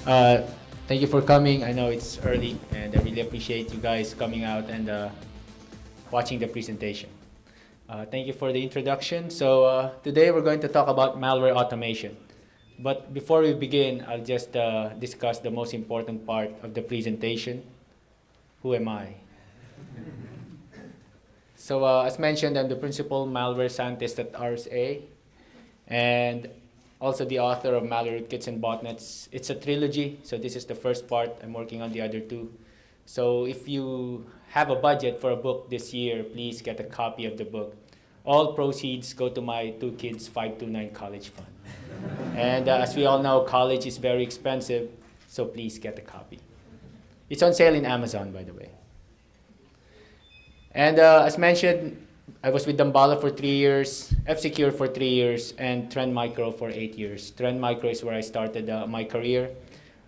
Uh, Thank you for coming. I know it's early, and I really appreciate you guys coming out and watching the presentation. Thank you for the introduction. So today we're going to talk about malware automation. But before we begin, I'll just discuss the most important part of the presentation. Who am I? So as mentioned, I'm the principal malware scientist at RSA, and also the author of Malware Kits and Botnets. It's a trilogy, so this is the first part. I'm working on the other two. So if you have a budget for a book this year, please get a copy of the book. All proceeds go to my two kids' 529 college fund. And as we all know, college is very expensive, so please get a copy. It's on sale in Amazon, by the way. And as mentioned, I was with Dambala for 3 years, F-Secure for 3 years, and Trend Micro for 8 years. Trend Micro is where I started my career.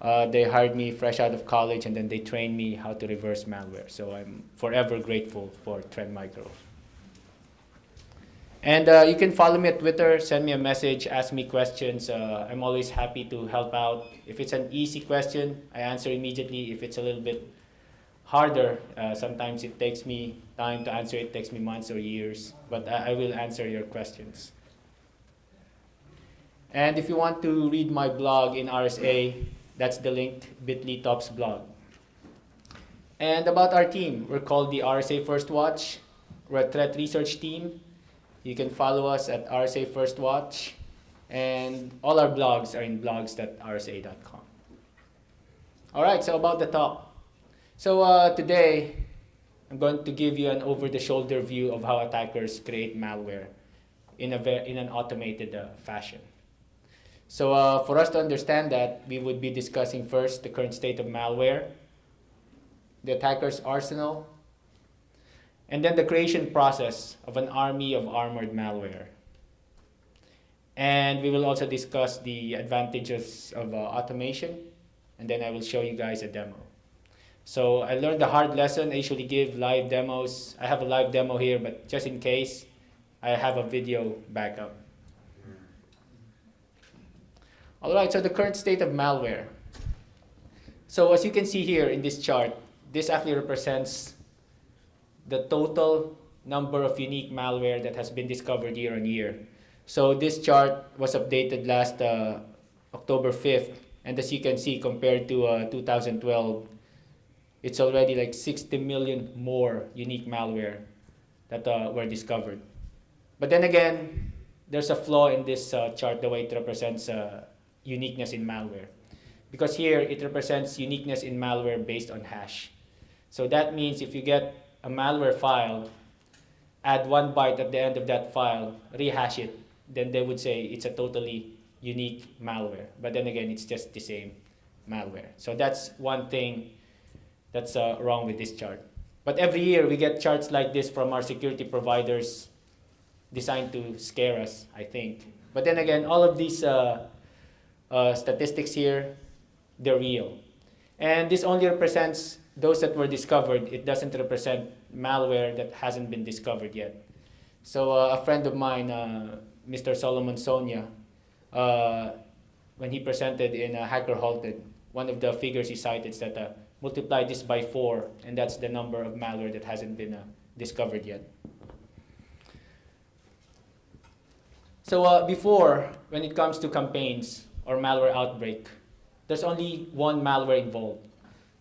They hired me fresh out of college, and then they trained me how to reverse malware. So I'm forever grateful for Trend Micro. And you can follow me at Twitter, send me a message, ask me questions. I'm always happy to help out. If it's an easy question, I answer immediately. If it's a little bit harder, sometimes it takes me time to answer. It takes me months or years, but I will answer your questions. And if you want to read my blog in RSA, that's the link, bit.ly tops blog. And about our team, we're called the RSA First Watch. We're a threat research team. You can follow us at RSA First Watch, and all our blogs are in blogs.rsa.com. All right, so about the talk. So today, I'm going to give you an over-the-shoulder view of how attackers create malware in an automated fashion. So for us to understand that, we would be discussing first the current state of malware, the attacker's arsenal, and then the creation process of an army of armored malware. And we will also discuss the advantages of automation, and then I will show you guys a demo. So I learned a hard lesson. I usually give live demos. I have a live demo here, but just in case, I have a video backup. All right, so the current state of malware. So as you can see here in this chart, this actually represents the total number of unique malware that has been discovered year on year. So this chart was updated last October 5th, and as you can see, compared to 2012, it's already like 60 million more unique malware that were discovered. But then again, there's a flaw in this chart, the way it represents uniqueness in malware. Because here, it represents uniqueness in malware based on hash. So that means if you get a malware file, add 1 byte at the end of that file, rehash it, then they would say it's a totally unique malware. But then again, it's just the same malware. So that's one thing that's wrong with this chart. But every year we get charts like this from our security providers designed to scare us, I think. But then again, all of these statistics here, they're real. And this only represents those that were discovered. It doesn't represent malware that hasn't been discovered yet. So a friend of mine, Mr. Solomon Sonia, when he presented in Hacker Halted, one of the figures he cited is that multiply this by 4, and that's the number of malware that hasn't been discovered yet. So before, when it comes to campaigns or malware outbreak, there's only one malware involved.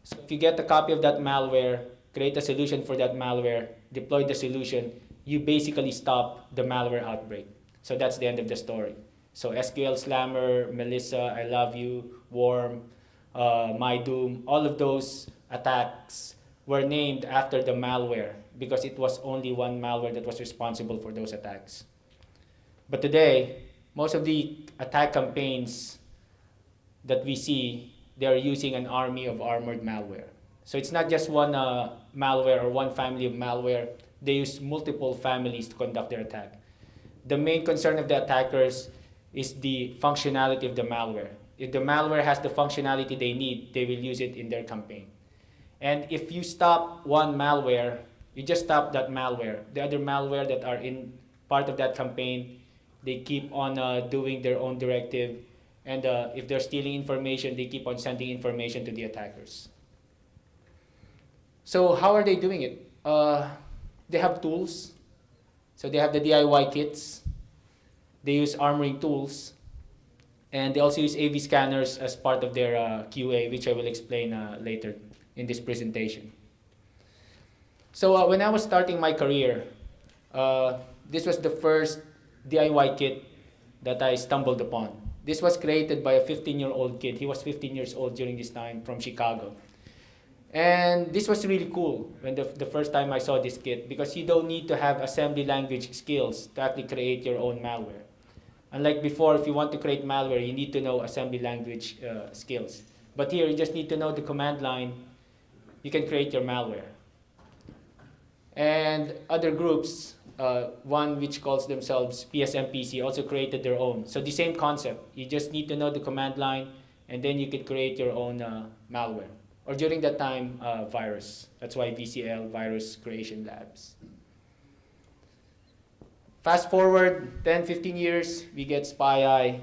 So if you get a copy of that malware, create a solution for that malware, deploy the solution, you basically stop the malware outbreak. So that's the end of the story. So SQL Slammer, Melissa, I Love You, Worm, My Doom, all of those attacks were named after the malware because it was only one malware that was responsible for those attacks. But today, most of the attack campaigns that we see, they are using an army of armored malware. So it's not just one malware or one family of malware. They use multiple families to conduct their attack. The main concern of the attackers is the functionality of the malware. If the malware has the functionality they need, they will use it in their campaign. And if you stop one malware, you just stop that malware. The other malware that are in part of that campaign, they keep on doing their own directive, And if they're stealing information, they keep on sending information to the attackers. So how are they doing it? They have tools. So they have the DIY kits. They use armoring tools. And they also use AV scanners as part of their QA, which I will explain later in this presentation. So when I was starting my career, this was the first DIY kit that I stumbled upon. This was created by a 15-year-old kid. He was 15 years old during this time from Chicago. And this was really cool when the first time I saw this kit, because you don't need to have assembly language skills to actually create your own malware. Unlike before, if you want to create malware, you need to know assembly language skills. But here, you just need to know the command line. You can create your malware. And other groups, one which calls themselves PSMPC, also created their own. So the same concept. You just need to know the command line, and then you can create your own malware. Or during that time, virus. That's why VCL, Virus Creation Labs. Fast forward 10, 15 years, we get SpyEye,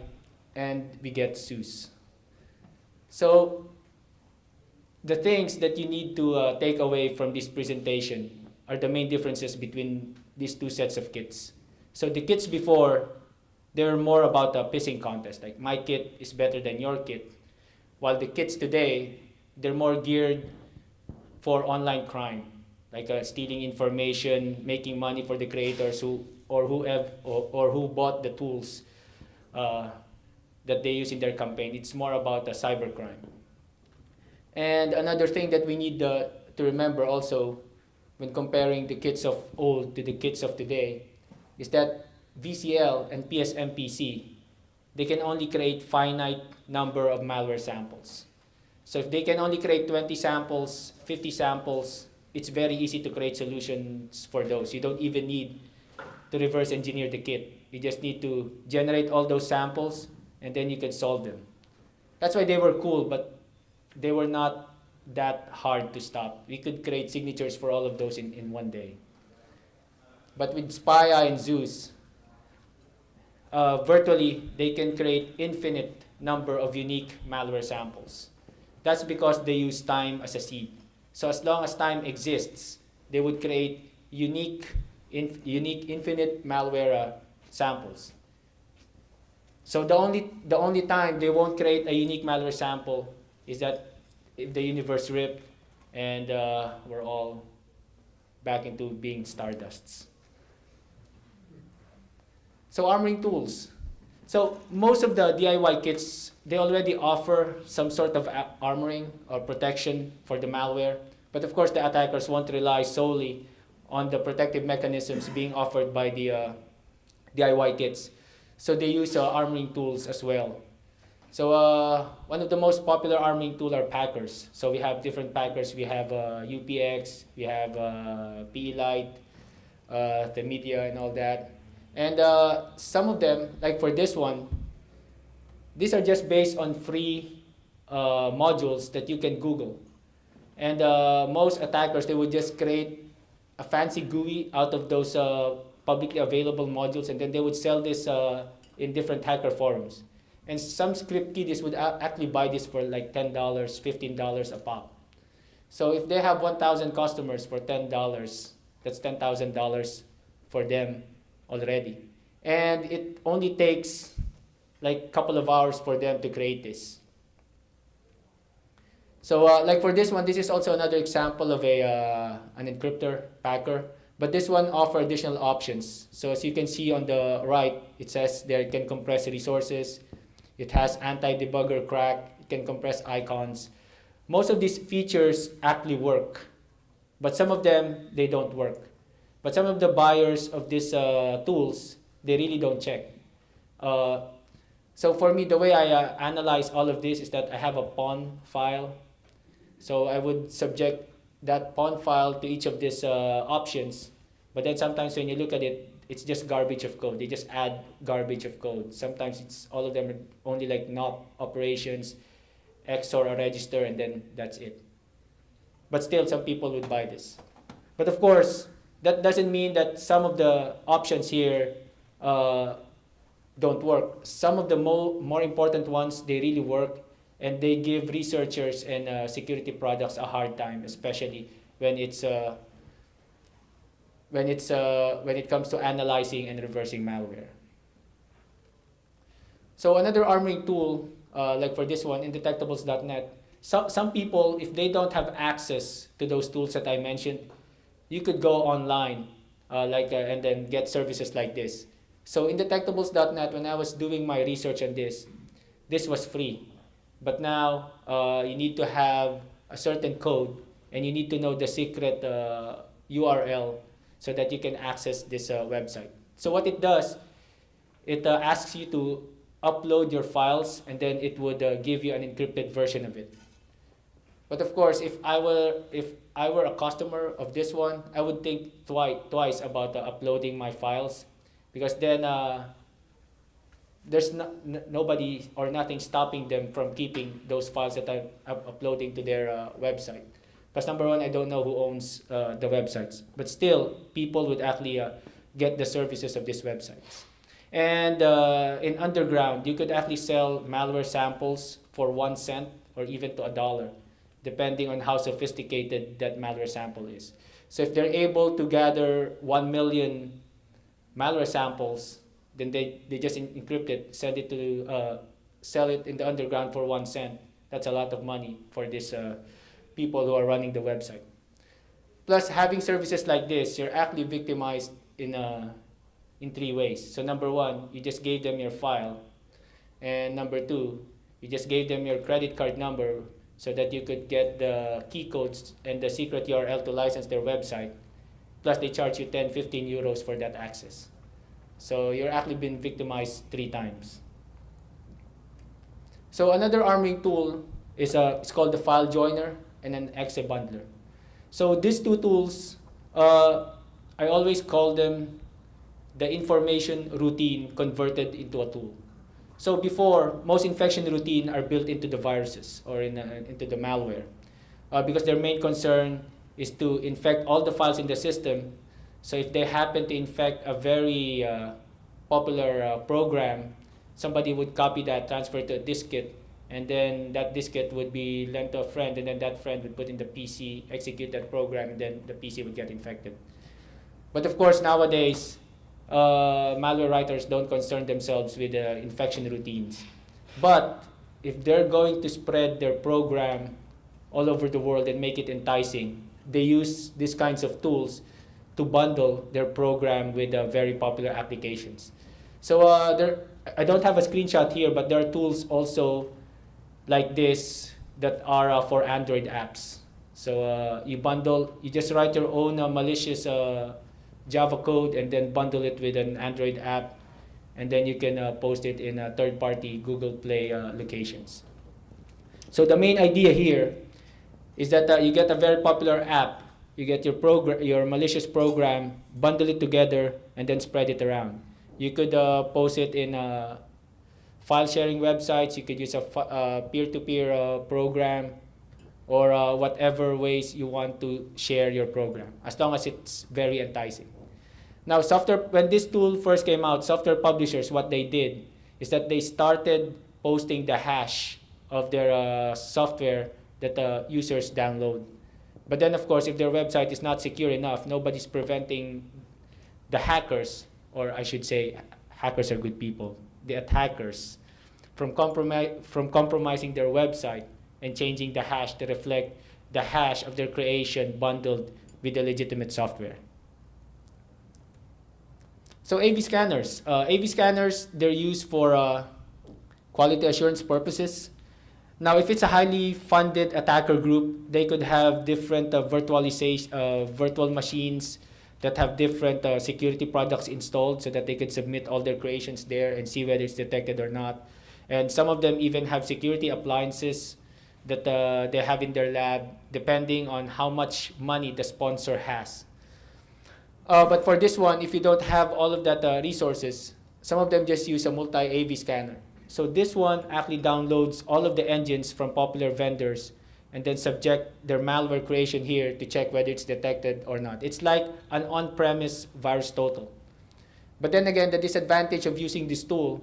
and we get SUSE. So the things that you need to take away from this presentation are the main differences between these two sets of kits. So the kits before, they were more about a pissing contest, like my kit is better than your kit. While the kits today, they're more geared for online crime, like stealing information, making money for the creators who bought the tools that they use in their campaign. It's more about cybercrime. And another thing that we need to remember also when comparing the kits of old to the kits of today is that VCL and PSMPC, they can only create finite number of malware samples. So if they can only create 20 samples, 50 samples, it's very easy to create solutions for those. You don't even need to reverse engineer the kit. You just need to generate all those samples, and then you can solve them. That's why they were cool, but they were not that hard to stop. We could create signatures for all of those in one day. But with SpyEye and Zeus, virtually, they can create infinite number of unique malware samples. That's because they use time as a seed. So as long as time exists, they would create unique infinite malware samples. So the only time they won't create a unique malware sample is that if the universe ripped and we're all back into being stardusts. So armoring tools. So most of the DIY kits, they already offer some sort of armoring or protection for the malware. But of course, the attackers won't rely solely on the protective mechanisms being offered by the DIY kits. So they use armoring tools as well. So one of the most popular armoring tools are packers. So we have different packers. We have UPX, we have PE Lite, the media and all that. And some of them, like for this one, these are just based on free modules that you can Google. And most attackers, they would just create a fancy GUI out of those publicly available modules, and then they would sell this in different hacker forums. And some script kiddies would actually buy this for like $10, $15 a pop. So if they have 1,000 customers for $10, that's $10,000 for them already. And it only takes like a couple of hours for them to create this. So like for this one, this is also another example of an encryptor packer. But this one offers additional options. So as you can see on the right, it says there it can compress resources. It has anti-debugger crack. It can compress icons. Most of these features actually work. But some of them, they don't work. But some of the buyers of these tools, they really don't check. So for me, the way I analyze all of this is that I have a pawn file. So I would subject that pawn file to each of these options. But then sometimes when you look at it, it's just garbage of code. They just add garbage of code. Sometimes it's all of them are only like NOP operations, XOR a register, and then that's it. But still, some people would buy this. But of course, that doesn't mean that some of the options here don't work. Some of the more important ones, they really work, and they give researchers and security products a hard time, especially when when it comes to analyzing and reversing malware. So another armoring tool, like for this one, Indetectable.net, some people, if they don't have access to those tools that I mentioned, you could go online and then get services like this. So Indetectables.net, when I was doing my research on this was free. But now you need to have a certain code, and you need to know the secret URL so that you can access this website. So what it does, it asks you to upload your files, and then it would give you an encrypted version of it. But of course, if I were a customer of this one, I would think twice about uploading my files, because then there's nobody or nothing stopping them from keeping those files that I'm uploading to their website. Because number one, I don't know who owns the websites, but still, people would actually get the services of these websites. And in underground, you could actually sell malware samples for 1 cent or even to $1, depending on how sophisticated that malware sample is. So if they're able to gather 1 million malware samples, then they just encrypt it, send it to sell it in the underground for 1 cent. That's a lot of money for these people who are running the website. Plus, having services like this, you're actually victimized in 3 ways. So number one, you just gave them your file, and number two, you just gave them your credit card number so that you could get the key codes and the secret URL to license their website. Plus, they charge you 10, 15 euros for that access. So you're actually been victimized 3 times. So another armoring tool is it's called the file joiner and an exe bundler. So these 2 tools, I always call them the information routine converted into a tool. So before, most infection routine are built into the viruses or into the malware, because their main concern is to infect all the files in the system. So if they happen to infect a very popular program, somebody would copy that, transfer it to a diskette, and then that diskette would be lent to a friend, and then that friend would put in the PC, execute that program, and then the PC would get infected. But of course, nowadays, malware writers don't concern themselves with infection routines. But if they're going to spread their program all over the world and make it enticing, they use these kinds of tools to bundle their program with very popular applications. So I don't have a screenshot here, but there are tools also like this that are for Android apps. So you just write your own malicious Java code and then bundle it with an Android app, and then you can post it in third-party Google Play locations. So the main idea here is that you get a very popular app, you get your malicious program, bundle it together, and then spread it around. You could post it in file sharing websites, you could use a peer-to-peer program, or whatever ways you want to share your program, as long as it's very enticing. Now, when this tool first came out, software publishers, what they did is that they started posting the hash of their software that users download. But then, of course, if their website is not secure enough, nobody's preventing the hackers, or I should say, hackers are good people, the attackers, from compromising their website and changing the hash to reflect the hash of their creation bundled with the legitimate software. So AV scanners. AV scanners, they're used for quality assurance purposes. Now, if it's a highly funded attacker group, they could have different virtual machines that have different security products installed so that they could submit all their creations there and see whether it's detected or not. And some of them even have security appliances that they have in their lab, depending on how much money the sponsor has. But for this one, if you don't have all of that resources, some of them just use a multi-AV scanner. So this one actually downloads all of the engines from popular vendors and then subject their malware creation here to check whether it's detected or not. It's like an on-premise virus total. But then again, the disadvantage of using this tool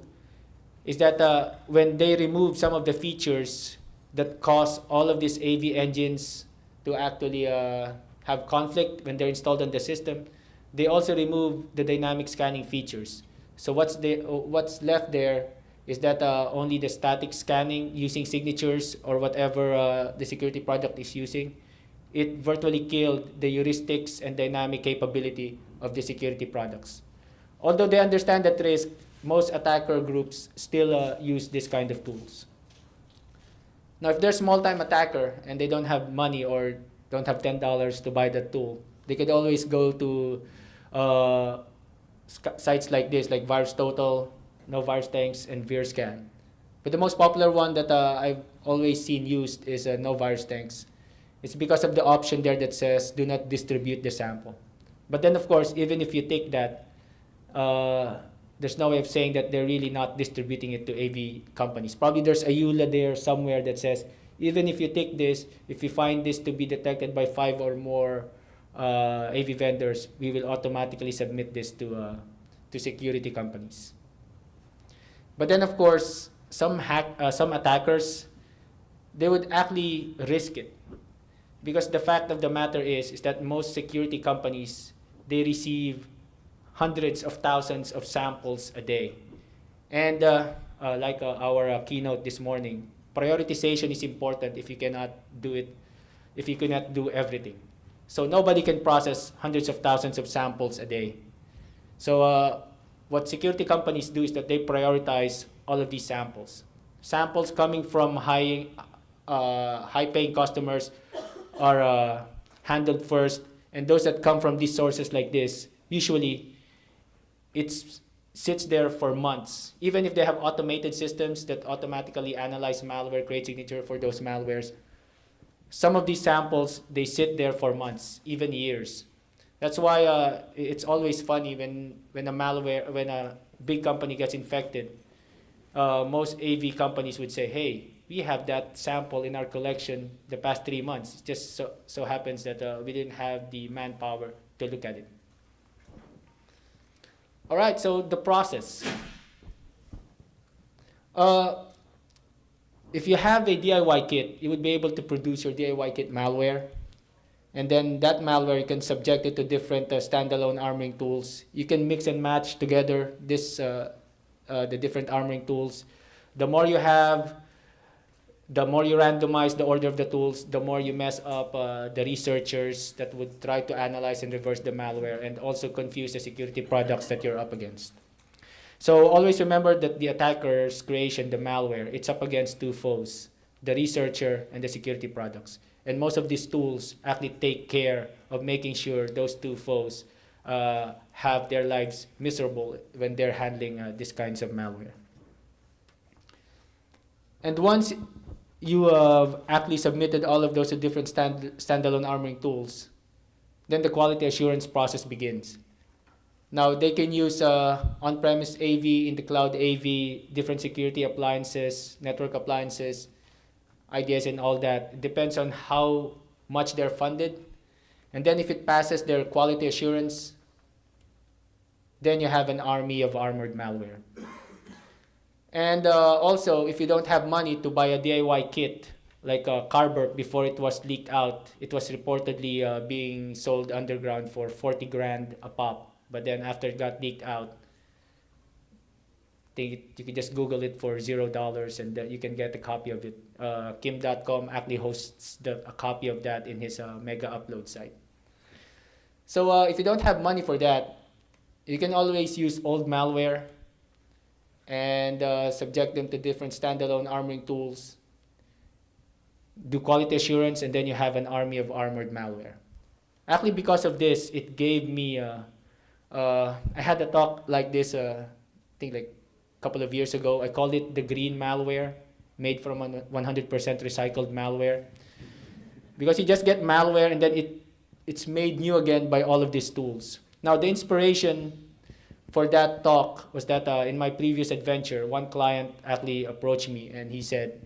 is that when they remove some of the features that cause all of these AV engines to actually have conflict when they're installed on the system, they also remove the dynamic scanning features. So what's left there is that only the static scanning using signatures or whatever the security product is using. It virtually killed the heuristics and dynamic capability of the security products. Although they understand that risk, most attacker groups still use this kind of tools. Now, if they're small-time attacker and they don't have money or don't have $10 to buy that tool, they could always go to sites like this, like VirusTotal, NoVirusTanks, and VirScan. But the most popular one that I've always seen used is NoVirusTanks. It's because of the option there that says do not distribute the sample. But then, of course, even if you take that, there's no way of saying that they're really not distributing it to AV companies. Probably there's a EULA there somewhere that says, even if you take this, if you find this to be detected by 5 or more AV vendors, we will automatically submit this to security companies. But then, of course, some attackers, they would actually risk it. Because the fact of the matter is that most security companies, they receive hundreds of thousands of samples a day. And like our keynote this morning, prioritization is important if you cannot do it, if you cannot do everything. So nobody can process hundreds of thousands of samples a day. So what security companies do is that they prioritize all of these samples. Samples coming from high-paying customers are handled first, and those that come from these sources like this, usually it sits there for months. Even if they have automated systems that automatically analyze malware, create signature for those malwares, some of these samples, they sit there for months, even years. That's why it's always funny when a big company gets infected. Most AV companies would say, hey, we have that sample in our collection the past 3 months. It just so happens that we didn't have the manpower to look at it. All right, so the process. If you have a DIY kit, you would be able to produce your DIY kit malware. And then that malware, you can subject it to different standalone armoring tools. You can mix and match together the different armoring tools. The more you have, the more you randomize the order of the tools, the more you mess up the researchers that would try to analyze and reverse the malware and also confuse the security products that you're up against. So always remember that the attacker's creation, the malware, it's up against two foes, the researcher and the security products. And most of these tools actually take care of making sure those two foes have their lives miserable when they're handling these kinds of malware. And once you have actually submitted all of those to different standalone armoring tools, then the quality assurance process begins. Now, they can use on-premise AV, in the cloud AV, different security appliances, network appliances, IDS and all that. It depends on how much they're funded. And then if it passes their quality assurance, then you have an army of armored malware. And also, if you don't have money to buy a DIY kit, like Carburp, before it was leaked out, it was reportedly being sold underground for 40 grand a pop. But then after it got leaked out, you can just Google it for $0 and you can get a copy of it. Kim.com actually hosts a copy of that in his mega upload site. So if you don't have money for that, you can always use old malware and subject them to different standalone armoring tools, do quality assurance, and then you have an army of armored malware. Actually, because of this, it gave me, I had a talk like this, I think like a couple of years ago. I called it the green malware, made from 100% recycled malware. Because you just get malware and then it's made new again by all of these tools. Now, the inspiration for that talk was that in my previous adventure, one client actually approached me and he said,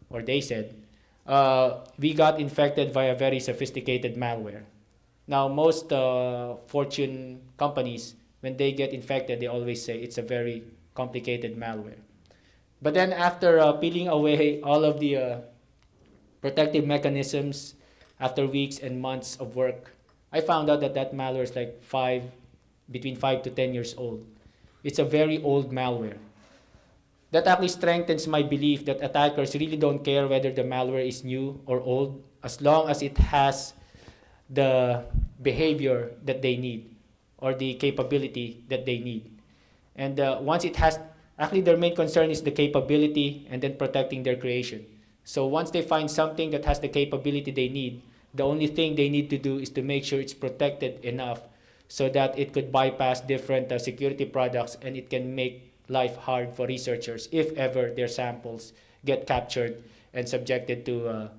or they said, we got infected by a very sophisticated malware. Now, most Fortune companies, when they get infected, they always say it's a very complicated malware. But then after peeling away all of the protective mechanisms, after weeks and months of work, I found out that that malware is like between 5 to 10 years old. It's a very old malware. That actually strengthens my belief that attackers really don't care whether the malware is new or old, as long as it has the behavior that they need or the capability that they need. And once it has, actually their main concern is the capability and then protecting their creation. So once they find something that has the capability they need, the only thing they need to do is to make sure it's protected enough so that it could bypass different security products, and it can make life hard for researchers if ever their samples get captured and subjected to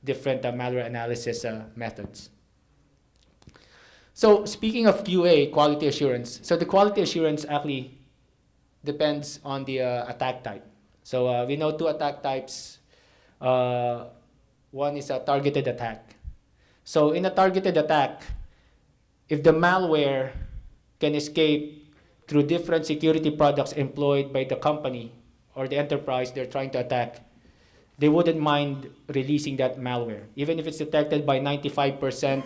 different malware analysis methods. So speaking of QA, quality assurance, so the quality assurance actually depends on the attack type. So we know two attack types. One is a targeted attack. So in a targeted attack, if the malware can escape through different security products employed by the company or the enterprise they're trying to attack, they wouldn't mind releasing that malware. Even if it's detected by 95%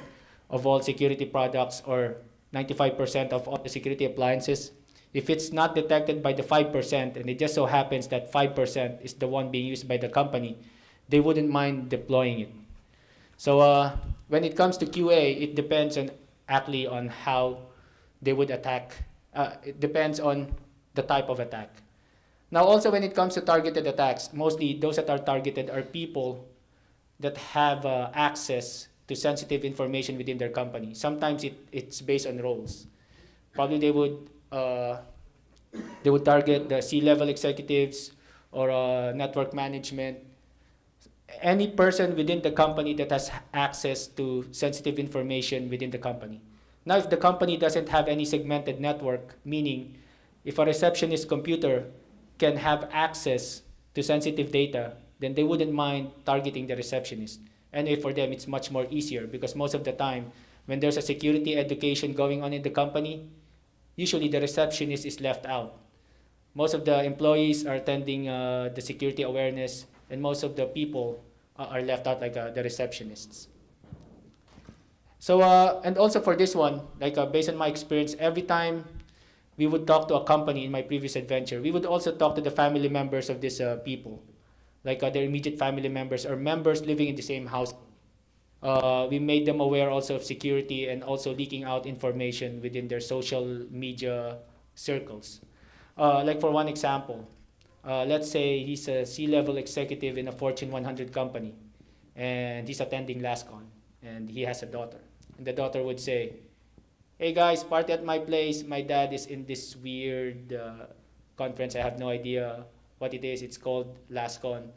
of all security products or 95% of all the security appliances, if it's not detected by the 5%, and it just so happens that 5% is the one being used by the company, they wouldn't mind deploying it. So when it comes to QA, it depends actually on how they would attack. It depends on the type of attack. Now also when it comes to targeted attacks, mostly those that are targeted are people that have access to sensitive information within their company. Sometimes it's based on roles. Probably they would target the C-level executives or network management, any person within the company that has access to sensitive information within the company. Now, if the company doesn't have any segmented network, meaning if a receptionist computer can have access to sensitive data, then they wouldn't mind targeting the receptionist. And for them, it's much more easier because most of the time, when there's a security education going on in the company, usually the receptionist is left out. Most of the employees are attending the security awareness, and most of the people are left out, like the receptionists. So, and also for this one, like based on my experience, every time we would talk to a company in my previous adventure, we would also talk to the family members of these people, like their immediate family members or members living in the same house. We made them aware also of security and also leaking out information within their social media circles. Like for one example, let's say he's a C-level executive in a Fortune 100 company, and he's attending LASCON, and he has a daughter. And the daughter would say, "Hey guys, party at my place. My dad is in this weird conference. I have no idea what it is. It's called LASCON.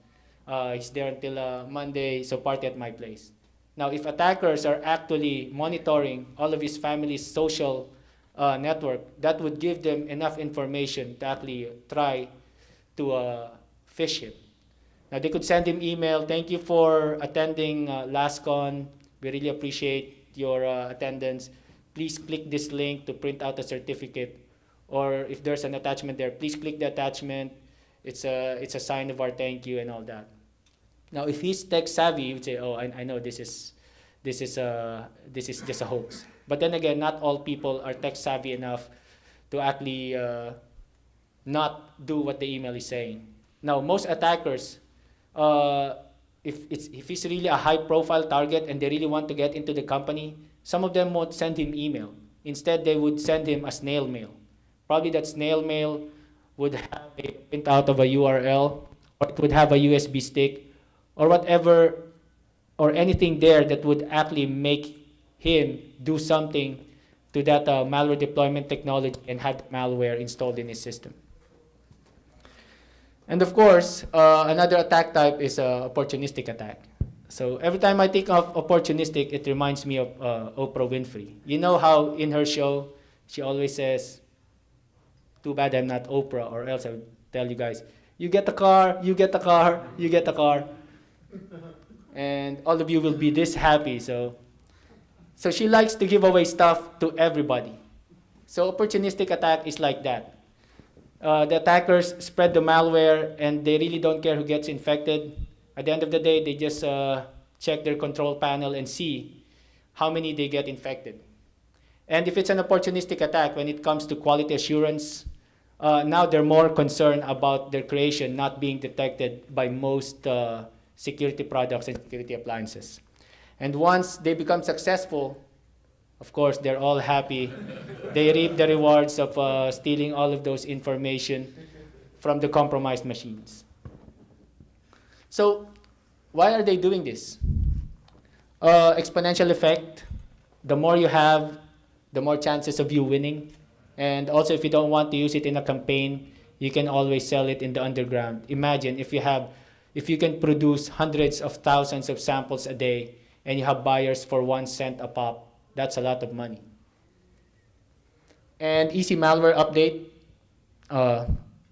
He's there until Monday, so party at my place." Now, if attackers are actually monitoring all of his family's social network, that would give them enough information to actually try to phish him. Now, they could send him email, "Thank you for attending LASCON. We really appreciate your attendance. Please click this link to print out a certificate." Or if there's an attachment there, "Please click the attachment. It's a sign of our thank you," and all that. Now, if he's tech savvy, he would say, "Oh, I know this is just a hoax." But then again, not all people are tech savvy enough to actually not do what the email is saying. Now, most attackers, if he's really a high-profile target and they really want to get into the company, some of them won't send him email. Instead, they would send him a snail mail. Probably that snail mail would have a printout of a URL, or it would have a USB stick, or whatever, or anything there that would actually make him do something to that malware deployment technology and have the malware installed in his system. And of course, another attack type is opportunistic attack. So every time I think of opportunistic, it reminds me of Oprah Winfrey. You know how in her show, she always says, "Too bad I'm not Oprah, or else I would tell you guys, you get a car, you get a car, you get a car." And all of you will be this happy. So she likes to give away stuff to everybody. So opportunistic attack is like that. The attackers spread the malware and they really don't care who gets infected. At the end of the day, they just check their control panel and see how many they get infected. And if it's an opportunistic attack, when it comes to quality assurance, now they're more concerned about their creation not being detected by most security products and security appliances. And once they become successful, of course, they're all happy. They reap the rewards of stealing all of those information from the compromised machines. So why are they doing this? Exponential effect. The more you have, the more chances of you winning. And also, if you don't want to use it in a campaign, you can always sell it in the underground. Imagine if you can produce hundreds of thousands of samples a day and you have buyers for 1 cent a pop. That's a lot of money. And easy malware update,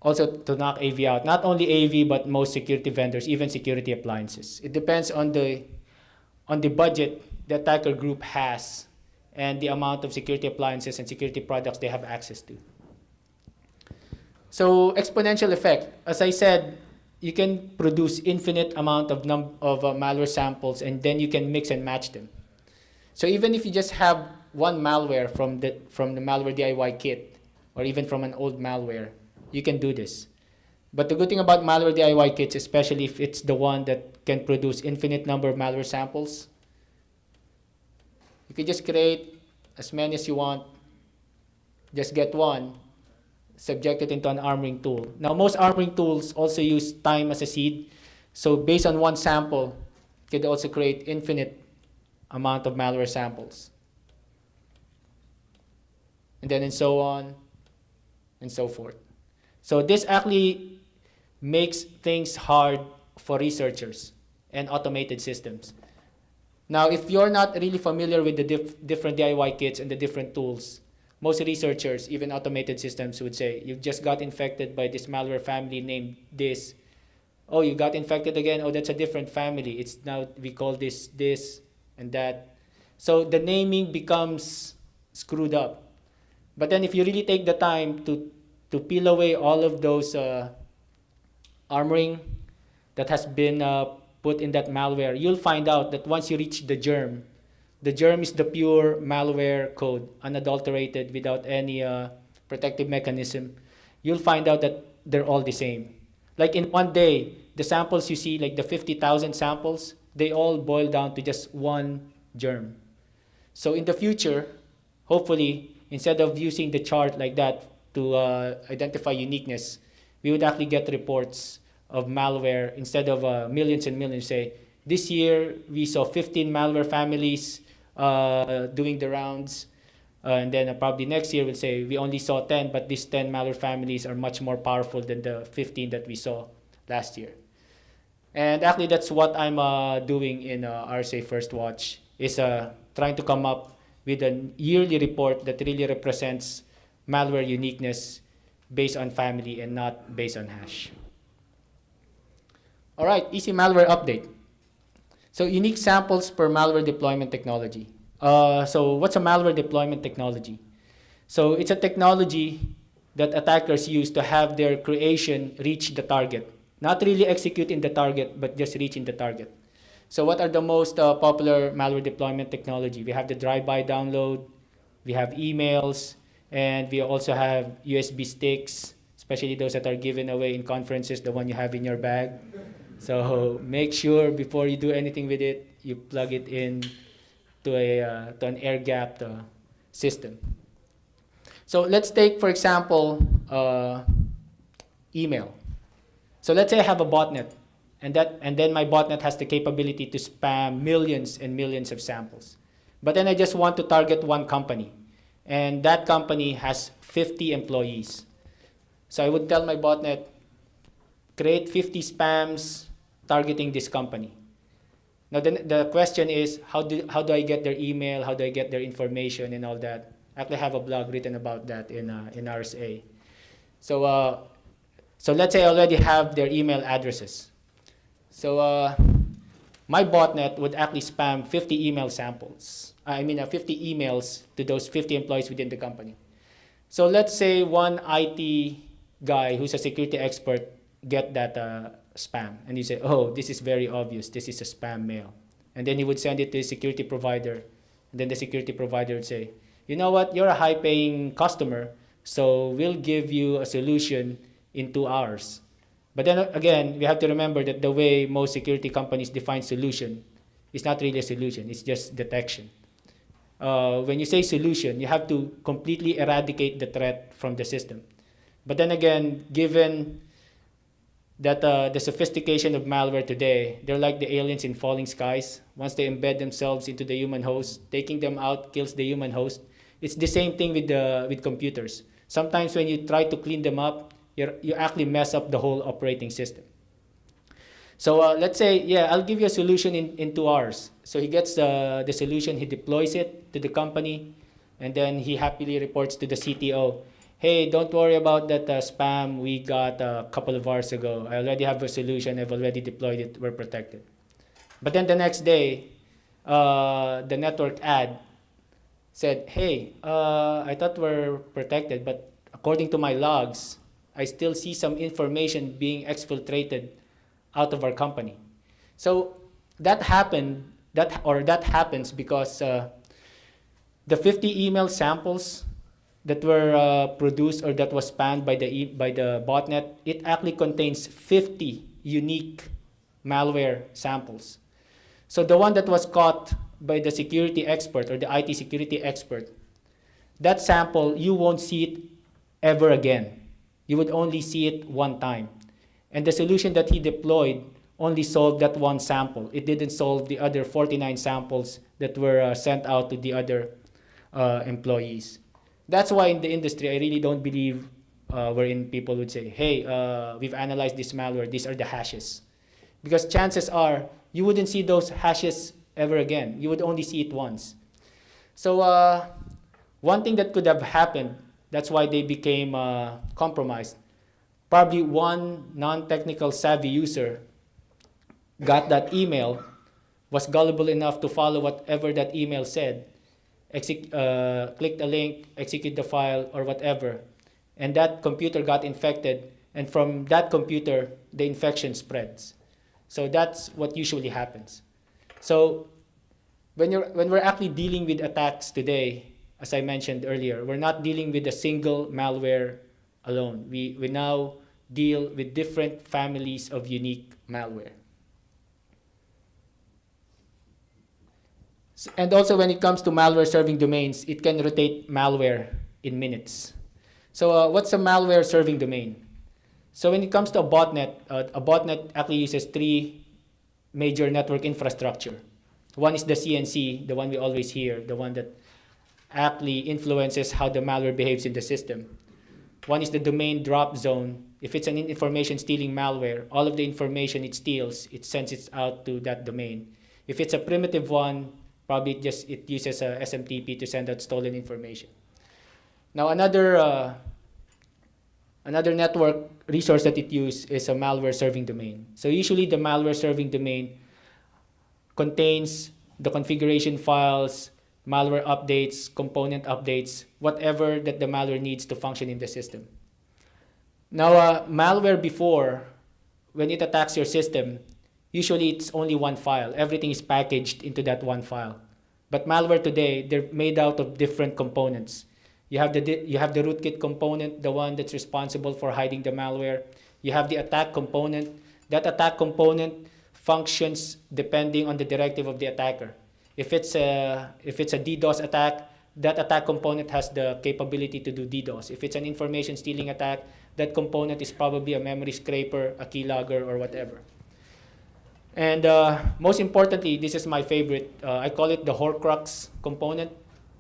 also to knock AV out. Not only AV, but most security vendors, even security appliances. It depends on the budget the attacker group has and the amount of security appliances and security products they have access to. So exponential effect, as I said, you can produce infinite amount of malware samples and then you can mix and match them. So even if you just have one malware from the malware DIY kit, or even from an old malware, you can do this. But the good thing about malware DIY kits, especially if it's the one that can produce infinite number of malware samples, you can just create as many as you want, just get one, subject it into an armoring tool. Now most armoring tools also use time as a seed, so based on one sample, you could also create infinite amount of malware samples. And then and so on and so forth. So this actually makes things hard for researchers and automated systems. Now, if you're not really familiar with the different DIY kits and the different tools, most researchers, even automated systems, would say, you just got infected by this malware family named this. Oh, you got infected again? Oh, that's a different family. It's now, we call this, and that. So the naming becomes screwed up. But then if you really take the time to peel away all of those armoring that has been put in that malware, you'll find out that once you reach the germ is the pure malware code, unadulterated, without any protective mechanism. You'll find out that they're all the same. Like in one day, the samples you see, like the 50,000 samples, they all boil down to just one germ. So in the future, hopefully, instead of using the chart like that to identify uniqueness, we would actually get reports of malware instead of millions and millions. Say, this year we saw 15 malware families doing the rounds, and then probably next year we'll say we only saw 10, but these 10 malware families are much more powerful than the 15 that we saw last year. And actually that's what I'm doing in RSA First Watch, is trying to come up with a yearly report that really represents malware uniqueness based on family and not based on hash. All right, easy malware update. So unique samples per malware deployment technology. So what's a malware deployment technology? So it's a technology that attackers use to have their creation reach the target. Not really execute in the target, but just reach in the target. So what are the most popular malware deployment technology? We have the drive-by download, we have emails, and we also have USB sticks, especially those that are given away in conferences, the one you have in your bag. So make sure before you do anything with it, you plug it in to an air-gapped system. So let's take, for example, email. So let's say I have a botnet, and then my botnet has the capability to spam millions and millions of samples. But then I just want to target one company, and that company has 50 employees. So I would tell my botnet, create 50 spams targeting this company. Now the question is, how do I get their email? How do I get their information and all that? I actually have a blog written about that in RSA. So let's say I already have their email addresses. So my botnet would actually spam 50 email samples. 50 emails to those 50 employees within the company. So let's say one IT guy who's a security expert get that spam, and he say, oh, this is very obvious, this is a spam mail. And then he would send it to his security provider, and then the security provider would say, you know what, you're a high-paying customer, so we'll give you a solution in 2 hours. But then again, we have to remember that the way most security companies define solution is not really a solution, it's just detection. When you say solution, you have to completely eradicate the threat from the system. But then again, given that the sophistication of malware today, they're like the aliens in Falling Skies. Once they embed themselves into the human host, taking them out kills the human host. It's the same thing with computers. Sometimes when you try to clean them up, you actually mess up the whole operating system. So let's say, yeah, I'll give you a solution in 2 hours. So he gets the solution, he deploys it to the company, and then he happily reports to the CTO, hey, don't worry about that spam we got a couple of hours ago. I already have a solution, I've already deployed it, we're protected. But then the next day, the network ad said, hey, I thought we're protected, but according to my logs, I still see some information being exfiltrated out of our company. So that happens because the 50 email samples that were produced or that was spanned by the botnet, it actually contains 50 unique malware samples. So the one that was caught by the security expert or the IT security expert, that sample, you won't see it ever again. You would only see it one time. And the solution that he deployed only solved that one sample. It didn't solve the other 49 samples that were sent out to the other employees. That's why in the industry, I really don't believe wherein people would say, hey, we've analyzed this malware, these are the hashes. Because chances are, you wouldn't see those hashes ever again. You would only see it once. So one thing that could have happened, that's why they became compromised. Probably one non-technical savvy user got that email, was gullible enough to follow whatever that email said, click the link, execute the file, or whatever, and that computer got infected, and from that computer, the infection spreads. So that's what usually happens. So when we're actually dealing with attacks today, as I mentioned earlier, we're not dealing with a single malware alone. We now deal with different families of unique malware. And also when it comes to malware serving domains, it can rotate malware in minutes. So what's a malware serving domain? So when it comes to a botnet actually uses 3 major network infrastructure. One is the CNC, the one we always hear, the one that actually influences how the malware behaves in the system. One is the domain drop zone. If it's an information stealing malware, all of the information it steals, it sends it out to that domain. If it's a primitive one, probably it uses a SMTP to send out stolen information. Now another network resource that it uses is a malware serving domain. So usually the malware serving domain contains the configuration files, malware updates, component updates, whatever that the malware needs to function in the system. Now malware before, when it attacks your system, usually it's only one file. Everything is packaged into that one file. But malware today, they're made out of different components. You have the rootkit component, the one that's responsible for hiding the malware. You have the attack component. That attack component functions depending on the directive of the attacker. If it's a DDoS attack, that attack component has the capability to do DDoS. If it's an information stealing attack, that component is probably a memory scraper, a keylogger, or whatever. And most importantly, this is my favorite. I call it the Horcrux component.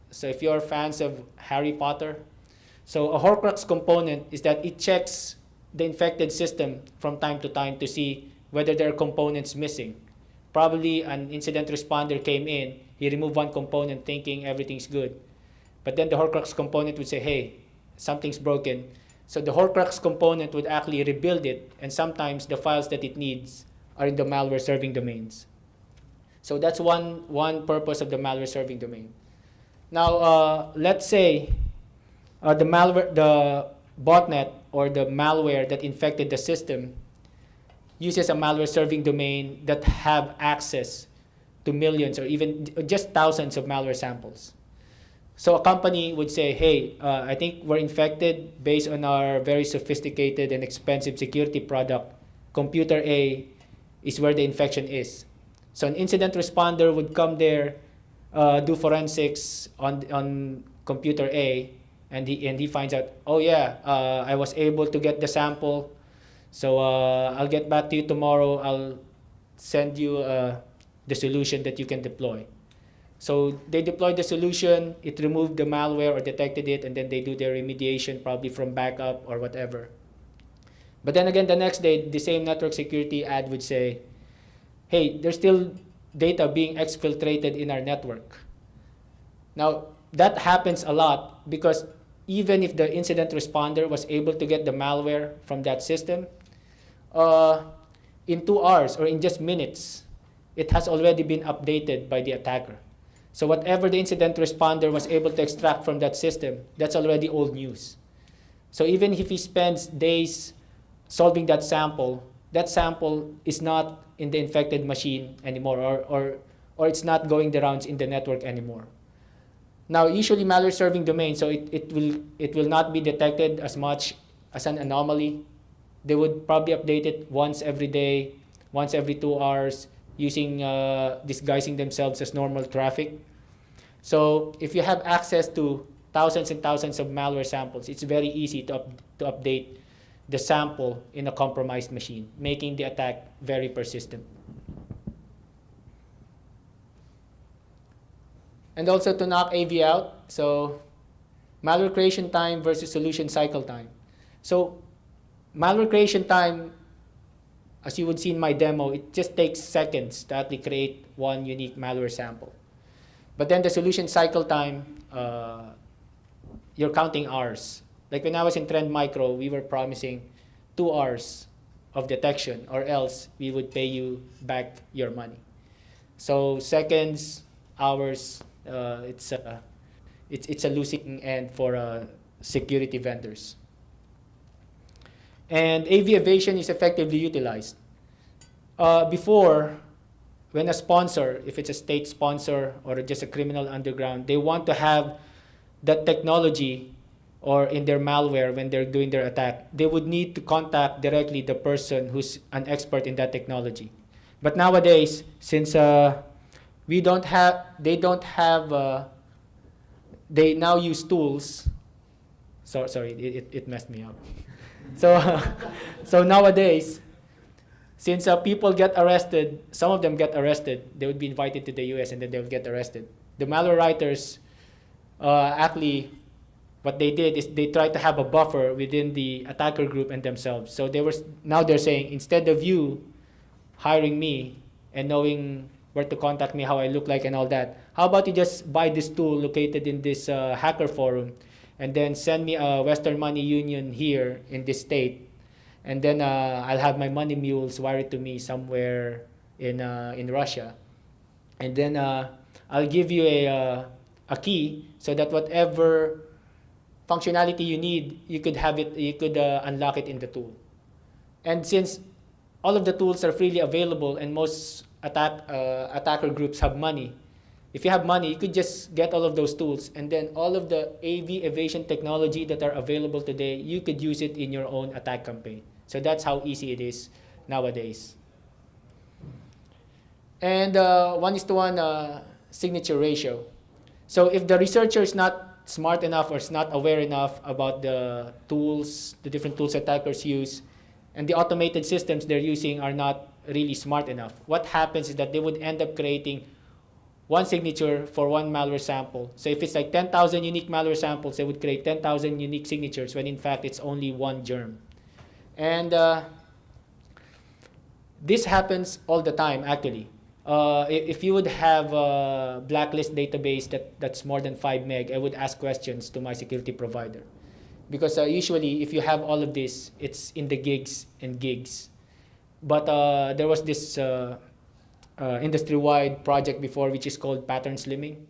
So if you're fans of Harry Potter, so a Horcrux component is that it checks the infected system from time to time to see whether there are components missing. Probably an incident responder came in, he removed one component thinking everything's good. But then the Horcrux component would say, hey, something's broken. So the Horcrux component would actually rebuild it, and sometimes the files that it needs are in the malware serving domains. So that's one purpose of the malware serving domain. Now, let's say the botnet or the malware that infected the system uses a malware serving domain that have access to millions or even just thousands of malware samples. So a company would say, hey, I think we're infected based on our very sophisticated and expensive security product. Computer A is where the infection is. So an incident responder would come there, do forensics on computer A, and he finds out, oh yeah, I was able to get the sample. So I'll get back to you tomorrow. I'll send you the solution that you can deploy. So they deployed the solution, it removed the malware or detected it, and then they do their remediation probably from backup or whatever. But then again, the next day, the same network security ad would say, hey, there's still data being exfiltrated in our network. Now, that happens a lot because even if the incident responder was able to get the malware from that system, in 2 hours or in just minutes, it has already been updated by the attacker. So whatever the incident responder was able to extract from that system, that's already old news. So even if he spends days solving that sample is not in the infected machine anymore, or it's not going the rounds in the network anymore. Now, usually malware serving domain, so it will not be detected as much as an anomaly. They would probably update it once every day, once every 2 hours, using disguising themselves as normal traffic. So if you have access to thousands and thousands of malware samples, it's very easy to update the sample in a compromised machine, making the attack very persistent. And also to knock AV out, so malware creation time versus solution cycle time. So malware creation time, as you would see in my demo, it just takes seconds to actually create one unique malware sample. But then the solution cycle time, you're counting hours. Like when I was in Trend Micro, we were promising 2 hours of detection, or else we would pay you back your money. So seconds, hours, it's a losing end for security vendors. And AV evasion is effectively utilized. Before, when a sponsor, if it's a state sponsor or just a criminal underground, they want to have that technology or in their malware when they're doing their attack, they would need to contact directly the person who's an expert in that technology. But nowadays, since they now use tools. Sorry, it messed me up. So nowadays, since people get arrested, some of them get arrested, they would be invited to the US and then they would get arrested. The malware writers, actually, what they did is they tried to have a buffer within the attacker group and themselves. So now they're saying, instead of you hiring me and knowing where to contact me, how I look like and all that, how about you just buy this tool located in this hacker forum and then send me a Western Money Union here in this state, and then I'll have my money mules wire it to me somewhere in Russia, and then I'll give you a key so that whatever functionality you need, you could have it, you could unlock it in the tool. And since all of the tools are freely available and most attacker groups have money, if you have money, you could just get all of those tools, and then all of the AV evasion technology that are available today, you could use it in your own attack campaign. So that's how easy it is nowadays. And 1:1 signature ratio. So if the researcher is not smart enough or is not aware enough about the tools, the different tools attackers use, and the automated systems they're using are not really smart enough, what happens is that they would end up creating one signature for one malware sample. So if it's like 10,000 unique malware samples, they would create 10,000 unique signatures when in fact it's only one germ. And this happens all the time, actually. If you would have a blacklist database that's more than 5 meg, I would ask questions to my security provider. Because usually, if you have all of this, it's in the gigs and gigs. But there was this industry-wide project before, which is called pattern slimming.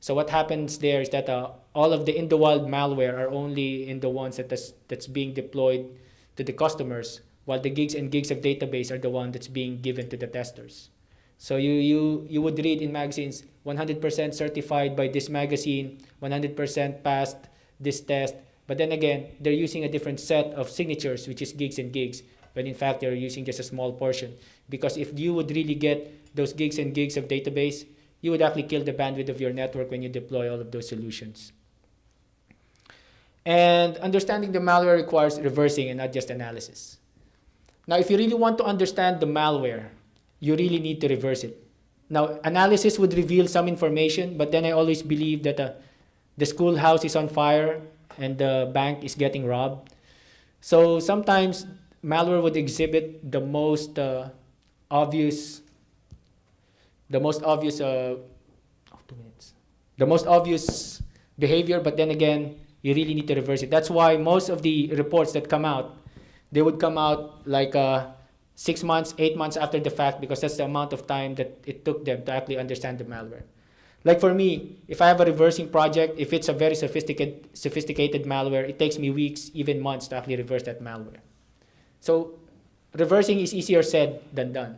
So what happens there is that all of the in-the-wild malware are only in the ones that's being deployed to the customers, while the gigs and gigs of database are the one that's being given to the testers. So you would read in magazines, 100% certified by this magazine, 100% passed this test, but then again, they're using a different set of signatures, which is gigs and gigs, but in fact, they're using just a small portion. Because if you would really get those gigs and gigs of database, you would actually kill the bandwidth of your network when you deploy all of those solutions. And understanding the malware requires reversing and not just analysis. Now, if you really want to understand the malware, you really need to reverse it. Now, analysis would reveal some information, but then I always believe that the schoolhouse is on fire and the bank is getting robbed. So sometimes malware would exhibit the most obvious behavior, but then again, you really need to reverse it. That's why most of the reports that come out, they would come out like 6 months, 8 months after the fact, because that's the amount of time that it took them to actually understand the malware. Like for me, if I have a reversing project, if it's a very sophisticated malware, it takes me weeks, even months to actually reverse that malware. So reversing is easier said than done.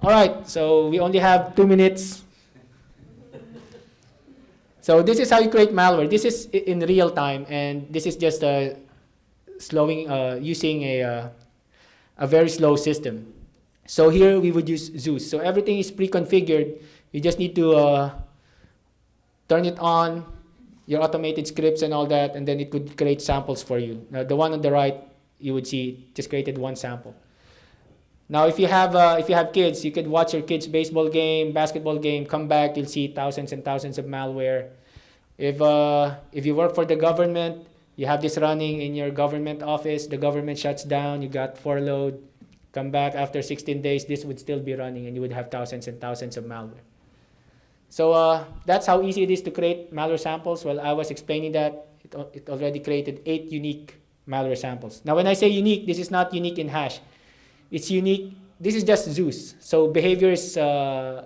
All right, so we only have 2 minutes. So this is how you create malware. This is in real time, and this is just using a very slow system. So here we would use Zeus. So everything is pre-configured. You just need to turn it on, your automated scripts and all that, and then it could create samples for you. Now the one on the right, you would see just created one sample. Now if you have kids, you could watch your kids' baseball game, basketball game, come back, you'll see thousands and thousands of malware. If you work for the government, you have this running in your government office, the government shuts down, you got furloughed, come back after 16 days, this would still be running and you would have thousands and thousands of malware. So that's how easy it is to create malware samples. Well, I was explaining that it already created 8 unique malware samples. Now when I say unique, this is not unique in hash. It's unique, this is just Zeus. So behavior is the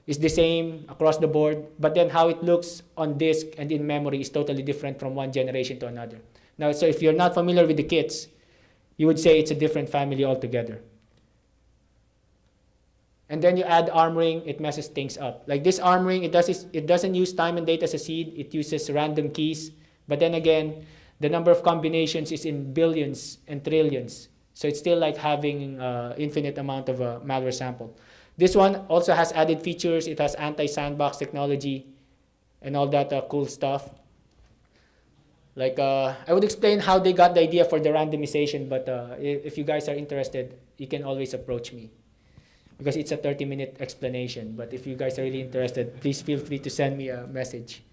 same across the board, but then how it looks on disk and in memory is totally different from one generation to another. Now, so if you're not familiar with the kits, you would say it's a different family altogether. And then you add armoring, it messes things up. Like this armoring, it doesn't use time and date as a seed, it uses random keys. But then again, the number of combinations is in billions and trillions. So it's still like having infinite amount of a malware sample. This one also has added features. It has anti-sandbox technology and all that cool stuff. Like I would explain how they got the idea for the randomization, but if you guys are interested, you can always approach me, because it's a 30-minute explanation. But if you guys are really interested, please feel free to send me a message.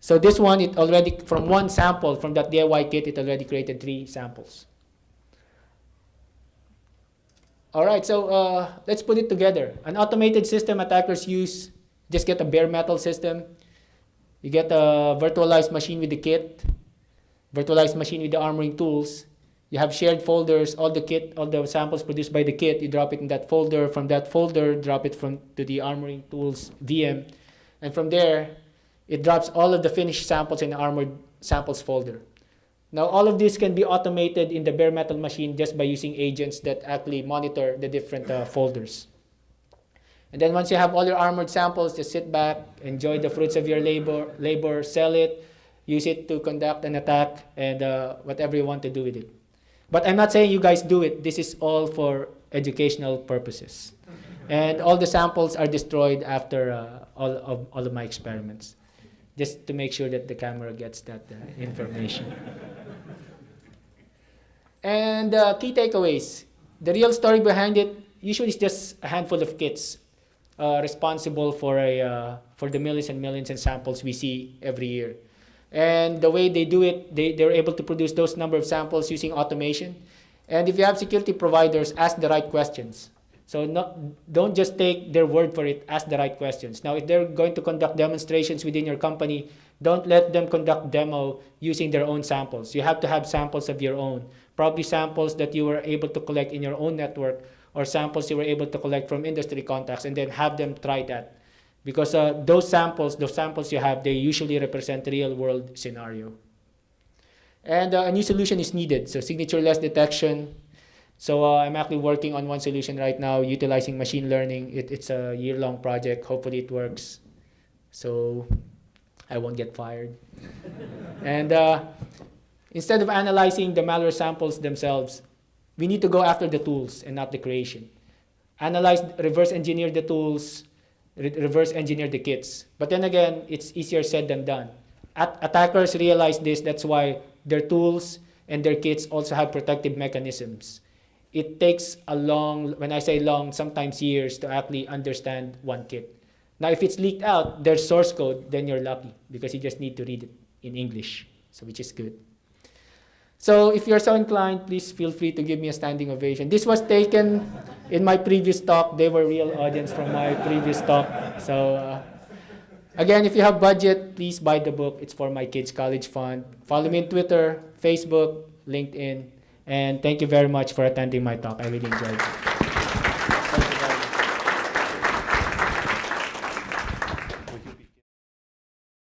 So this one, it already, from one sample, from that DIY kit, it already created 3 samples. All right, so let's put it together. An automated system attackers use, just get a bare metal system. You get a virtualized machine with the kit, virtualized machine with the armoring tools. You have shared folders, all the samples produced by the kit, you drop it in that folder. From that folder, drop it to the armoring tools VM. And from there, it drops all of the finished samples in the armored samples folder. Now, all of this can be automated in the bare metal machine just by using agents that actually monitor the different folders. And then once you have all your armored samples, just sit back, enjoy the fruits of your labor, sell it, use it to conduct an attack, and whatever you want to do with it. But I'm not saying you guys do it. This is all for educational purposes. And all the samples are destroyed after all of my experiments, just to make sure that the camera gets that information. And key takeaways. The real story behind it usually is just a handful of kits responsible for the millions and millions of samples we see every year. And the way they do it, they're able to produce those number of samples using automation. And if you have security providers, ask the right questions. So don't just take their word for it, ask the right questions. Now, if they're going to conduct demonstrations within your company, don't let them conduct demo using their own samples. You have to have samples of your own. Probably samples that you were able to collect in your own network, or samples you were able to collect from industry contacts, and then have them try that. because those samples you have, they usually represent real world scenario. And a new solution is needed, so signature-less detection. So I'm actually working on one solution right now utilizing machine learning. It's a year-long project. Hopefully it works, so I won't get fired. And instead of analyzing the malware samples themselves, we need to go after the tools and not the creation. Analyze, reverse engineer the tools, reverse engineer the kits. But then again, it's easier said than done. Attackers realize this, that's why their tools and their kits also have protective mechanisms. It takes a long, when I say long, sometimes years to actually understand one kit. Now, if it's leaked out, their source code, then you're lucky because you just need to read it in English, so which is good. So if you're so inclined, please feel free to give me a standing ovation. This was taken in my previous talk. They were real audience from my previous talk. So again, if you have budget, please buy the book. It's for my kids' college fund. Follow me on Twitter, Facebook, LinkedIn. And thank you very much for attending my talk. I really enjoyed it.